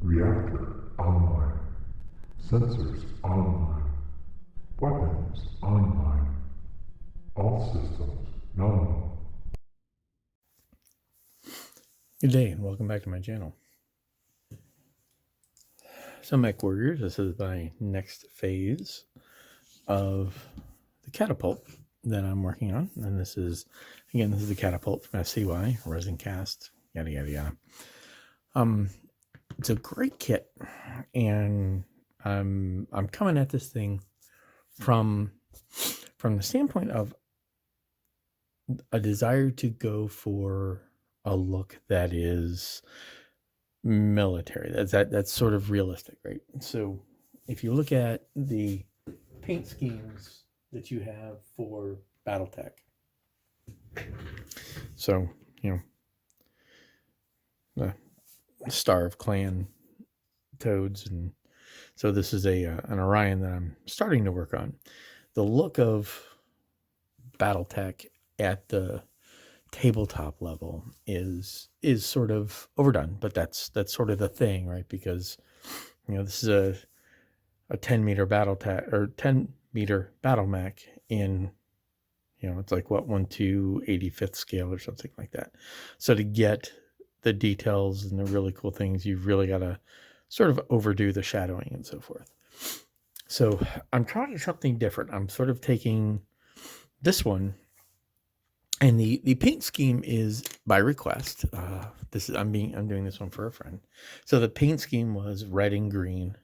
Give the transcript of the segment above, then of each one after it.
Reactor online. Sensors online. Weapons online. All systems nominal. Good day and welcome back to my channel. So Mech Warriors, this is my next phase of the Catapult that I'm working on. And this is the Catapult from SCY, resin cast, yada, yada, yada. It's a great kit, and I'm coming at this thing from the standpoint of a desire to go for a look that is military. That's sort of realistic, right? So if you look at the paint schemes that you have for BattleTech, so the Star of Clan toads, and so this is an Orion that I'm starting to work on. The look of BattleTech at the tabletop level is sort of overdone, but that's sort of the thing, right? Because this is a 10-meter BattleTech or 10-meter BattleMech in it's like 1/285th scale or something like that. So to get the details and the really cool things, you've really got to sort of overdo the shadowing and so forth. So I'm trying something different. I'm sort of taking this one, and the paint scheme is by request. I'm doing this one for a friend. So the paint scheme was red and green,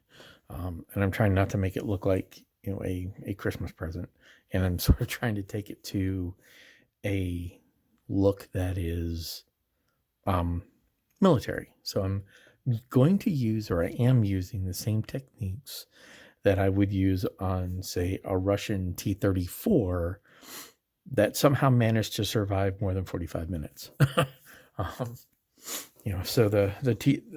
and I'm trying not to make it look like a Christmas present, and I'm sort of trying to take it to a look that is military. So I'm going to use, or I am using, the same techniques that I would use on, say, a Russian T-34 that somehow managed to survive more than 45 minutes. So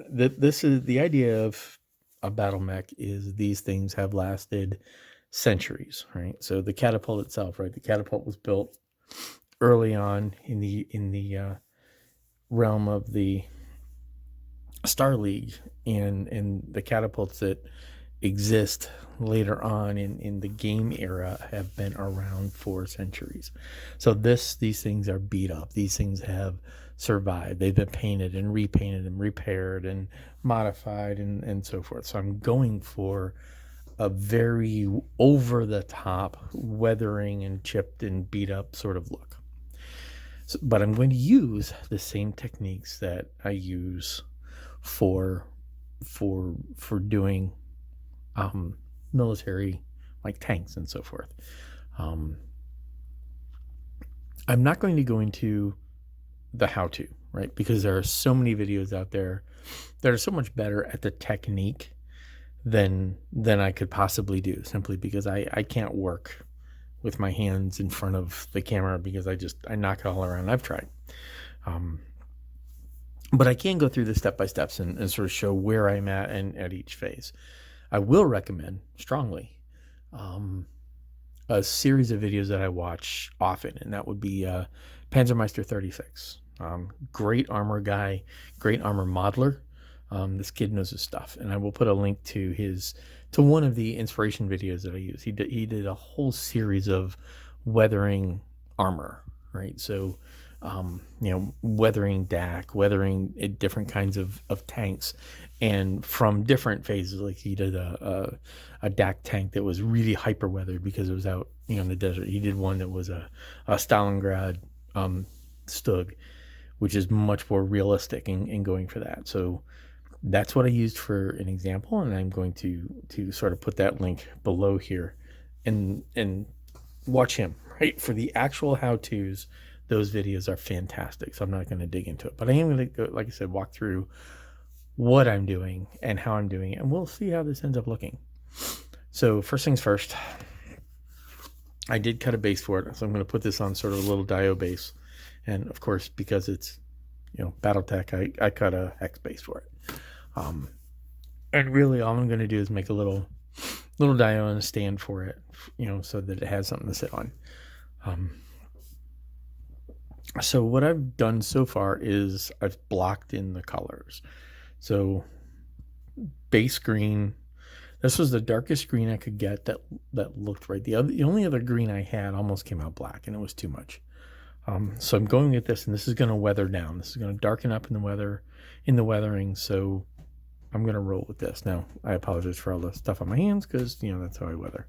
this is the idea of a battle mech, is these things have lasted centuries, right? So the catapult itself, right? The catapult was built early on in the realm of the Star League, and the catapults that exist later on in the game era have been around for centuries. So these things are beat up. These things have survived. They've been painted and repainted and repaired and modified and so forth. So I'm going for a very over the top weathering and chipped and beat up sort of look. So, but I'm going to use the same techniques that I use for doing military, like tanks and so forth. I'm not going to go into the how-to, right? Because there are so many videos out there that are so much better at the technique than I could possibly do, simply because I can't work with my hands in front of the camera, because I knock it all around. I've tried. But I can go through the step-by-steps and sort of show where I'm at and at each phase. I will recommend strongly a series of videos that I watch often, and that would be Panzermeister 36. Great armor guy, great armor modeler. This kid knows his stuff, and I will put a link to one of the inspiration videos that I use. He did a whole series of weathering armor, right? So weathering DAC, weathering different kinds of tanks, and from different phases. Like he did a DAC tank that was really hyper weathered because it was out in the desert. He did one that was a Stalingrad Stug, which is much more realistic in going for that. So that's what I used for an example, and I'm going to sort of put that link below here and watch him, right? For the actual how-tos, those videos are fantastic, so I'm not going to dig into it. But I am going to, like I said, walk through what I'm doing and how I'm doing it, and we'll see how this ends up looking. So first things first, I did cut a base for it, so I'm going to put this on sort of a little dio base. And of course, because it's BattleTech, I cut a hex base for it. And really all I'm going to do is make a little dio and a stand for it, so that it has something to sit on. So what I've done so far is I've blocked in the colors. So base green. This was the darkest green I could get that looked right. The only other green I had almost came out black, and it was too much. So I'm going with this, and this is going to weather down. This is going to darken up in the weathering. So I'm going to roll with this. Now, I apologize for all the stuff on my hands because, that's how I weather.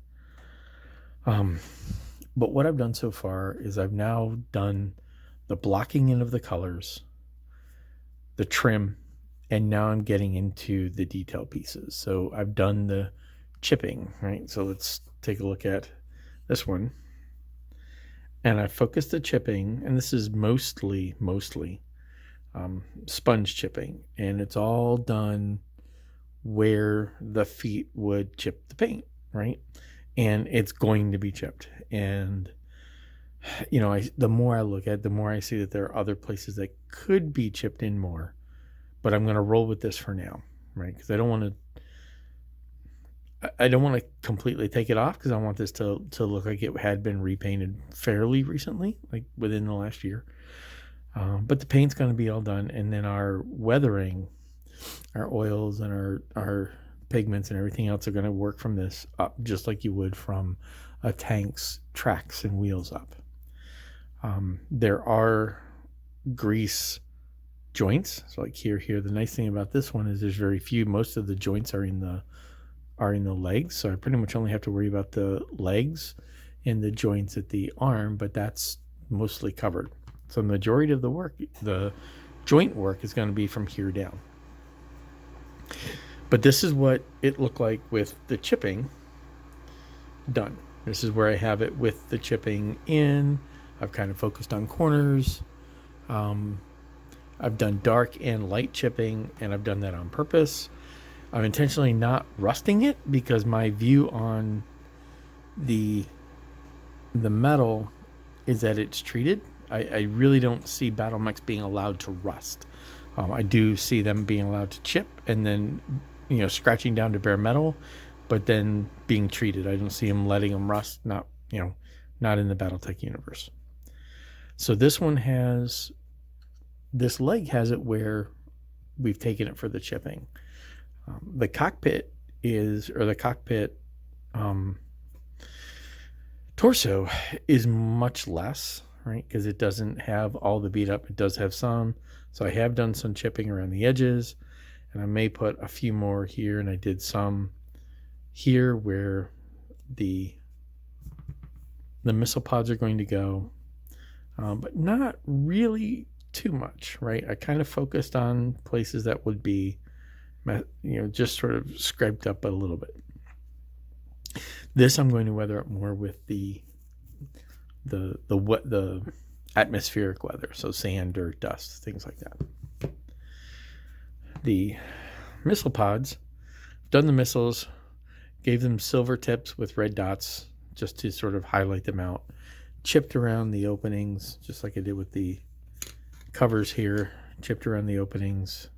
But what I've done so far is I've now done the blocking in of the colors, the trim, and now I'm getting into the detail pieces. So I've done the chipping, right? So let's take a look at this one. And I focused the chipping, and this is mostly sponge chipping, and it's all done where the feet would chip the paint, right? And it's going to be chipped. And the more I look at it, the more I see that there are other places that could be chipped in more, but I'm going to roll with this for now, right? Because I don't want to completely take it off, because I want this to look like it had been repainted fairly recently, like within the last year. But the paint's going to be all done, and then our weathering, our oils and our pigments and everything else are going to work from this up, just like you would from a tank's tracks and wheels up. There are grease joints, so like here. The nice thing about this one is there's very few. Most of the joints are in the legs, so I pretty much only have to worry about the legs and the joints at the arm, but that's mostly covered. So the majority of the work, the joint work, is going to be from here down. But this is what it looked like with the chipping done. This is where I have it with the chipping in. I've kind of focused on corners. I've done dark and light chipping, and I've done that on purpose. I'm intentionally not rusting it because my view on the metal is that it's treated. I really don't see BattleMechs being allowed to rust. I do see them being allowed to chip and then, scratching down to bare metal, but then being treated. I don't see them letting them rust. Not in the BattleTech universe. So this leg has it where we've taken it for the chipping. The cockpit torso is much less, right? Because it doesn't have all the beat up. It does have some. So I have done some chipping around the edges, and I may put a few more here, and I did some here where the missile pods are going to go, but not really too much, right? I kind of focused on places that would be, just sort of scraped up a little bit. This I'm going to weather up more with the atmospheric weather, so sand, dirt, dust, things like that. The missile pods, done the missiles, gave them silver tips with red dots just to sort of highlight them out. Chipped around the openings, just like I did with the covers here. Chipped around the openings,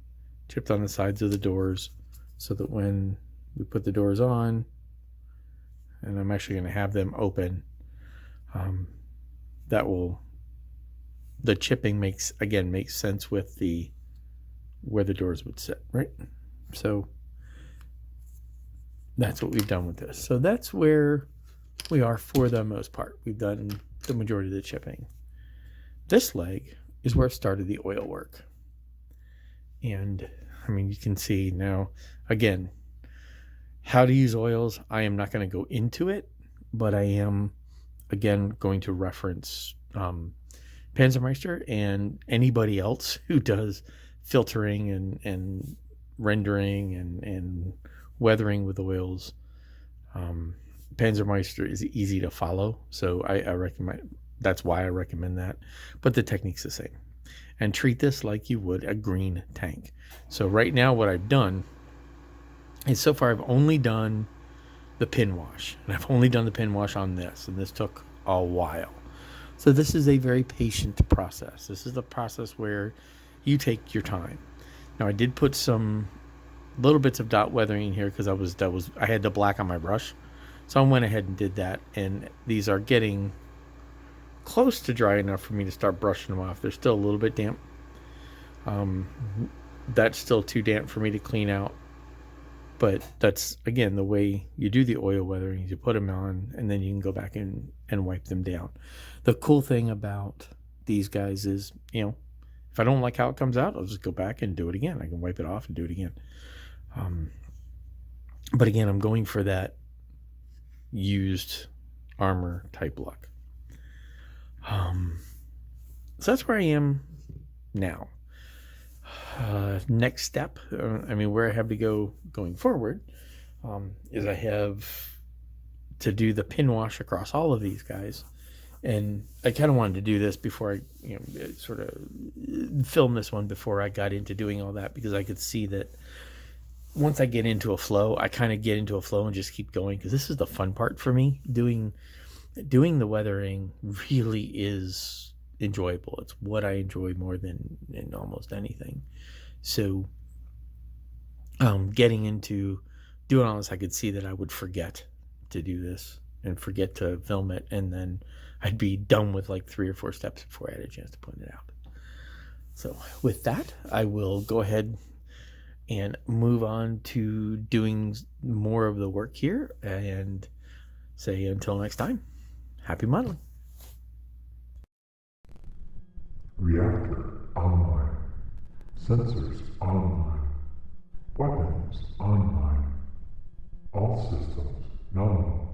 chipped on the sides of the doors, so that when we put the doors on, and I'm actually going to have them open, the chipping makes sense with where the doors would sit, right? So that's what we've done with this. So that's where we are for the most part. We've done the majority of the chipping. This leg is where I started the oil work. And you can see now, again, how to use oils. I am not going to go into it, but I am, again, going to reference Panzermeister and anybody else who does filtering and rendering and weathering with oils. Panzermeister is easy to follow, so I recommend. That's why I recommend that. But the technique's the same. And treat this like you would a green tank. So right now what I've done is, so far I've only done the pin wash. And I've only done the pin wash on this. And this took a while. So this is a very patient process. This is the process where you take your time. Now I did put some little bits of dot weathering in here because I had the black on my brush. So I went ahead and did that. And these are getting close to dry enough for me to start brushing them off. They're still a little bit damp. That's still too damp for me to clean out. But that's, again, the way you do the oil weathering. You put them on, and then you can go back and wipe them down. The cool thing about these guys is, if I don't like how it comes out, I'll just go back and do it again. I can wipe it off and do it again. But again, I'm going for that used armor type look. So that's where I am now. Next step, where I have to go going forward, is I have to do the pin wash across all of these guys. And I kind of wanted to do this before I, sort of film this one before I got into doing all that, because I could see that once I get into a flow, I kind of get into a flow and just keep going, because this is the fun part for me. Doing the weathering really is enjoyable. It's what I enjoy more than in almost anything. So getting into doing all this, I could see that I would forget to do this and forget to film it, and then I'd be done with like 3 or 4 steps before I had a chance to point it out. So with that, I will go ahead and move on to doing more of the work here, and say until next time, happy modeling. Reactor online. Sensors online. Weapons online. All systems nominal.